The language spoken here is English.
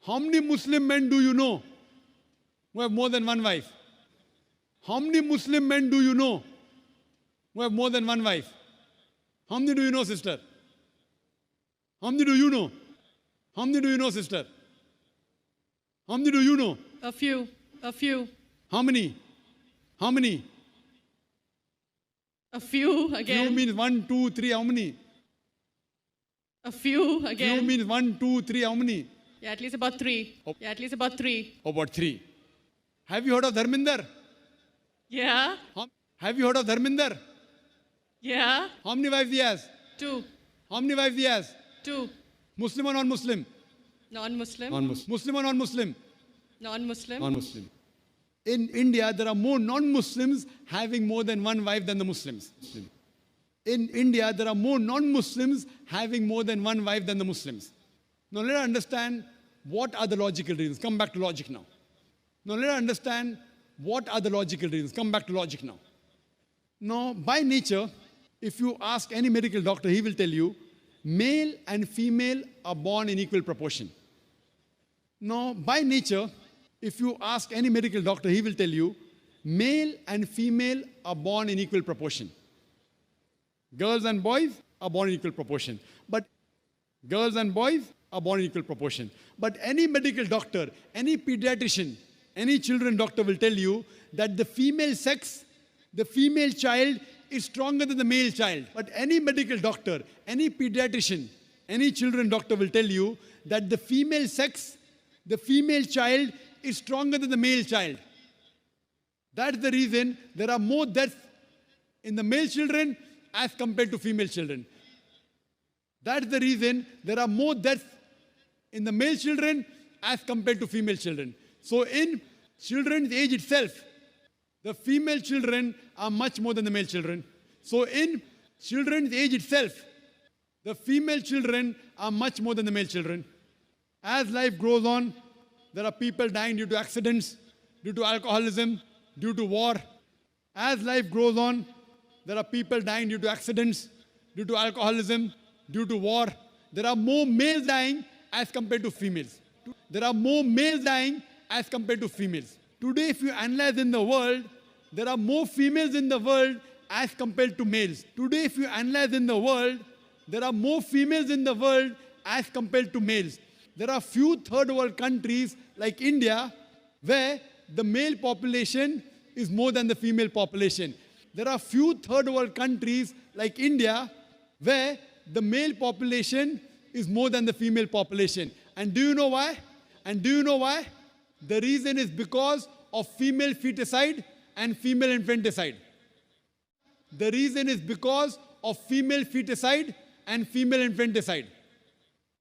How many Muslim men do you know who have more than one wife? How many Muslim men do you know who have more than one wife? How many do you know, sister? How many do you know? How many do you know, sister? How many do you know? A few. A few. How many? How many? A few again. Few means 1, 2, 3. How many? A few again. Few means 1, 2, 3. How many? Yeah, at least about 3. Oh. Yeah, at least about 3. About 3. Have you heard of Dharminder? Yeah. Have you heard of Dharminder? Yeah. How many wives he has? 2. How many wives he has? 2. Muslim or non-Muslim? Non-Muslim. Non-Muslim. Muslim or non-Muslim? Non-Muslim. Non-Muslim. In India, there are more non-Muslims having more than one wife than the Muslims. In India, there are more non-Muslims having more than one wife than the Muslims. Now let us understand what are the logical reasons. Come back to logic now. Now let us understand what are the logical reasons. Come back to logic now. Now, by nature, if you ask any medical doctor, he will tell you, male and female are born in equal proportion. Now, by nature, if you ask any medical doctor, he will tell you, male and female are born in equal proportion. Girls and boys are born in equal proportion. But girls and boys are born in equal proportion. But any medical doctor, any pediatrician, any children doctor will tell you that the female sex, the female child is stronger than the male child. But any medical doctor, any pediatrician, any children doctor will tell you that the female sex, the female child is stronger than the male child. That's the reason there are more deaths in the male children as compared to female children. That's the reason there are more deaths in the male children as compared to female children. So in children's age itself, the female children are much more than the male children. So in children's age itself, the female children are much more than the male children. As life goes on, there are people dying due to accidents, due to alcoholism, due to war. As life goes on, there are people dying due to accidents, due to alcoholism, due to war. There are more males dying as compared to females. There are more males dying as compared to females. Today, if you analyze in the world, there are more females in the world as compared to males. Today, if you analyze in the world, there are more females in the world as compared to males. There are few third world countries like India where the male population is more than the female population. There are few third world countries like India where the male population is more than the female population. And do you know why? And do you know why? The reason is because of female feticide and female infanticide. The reason is because of female feticide and female infanticide.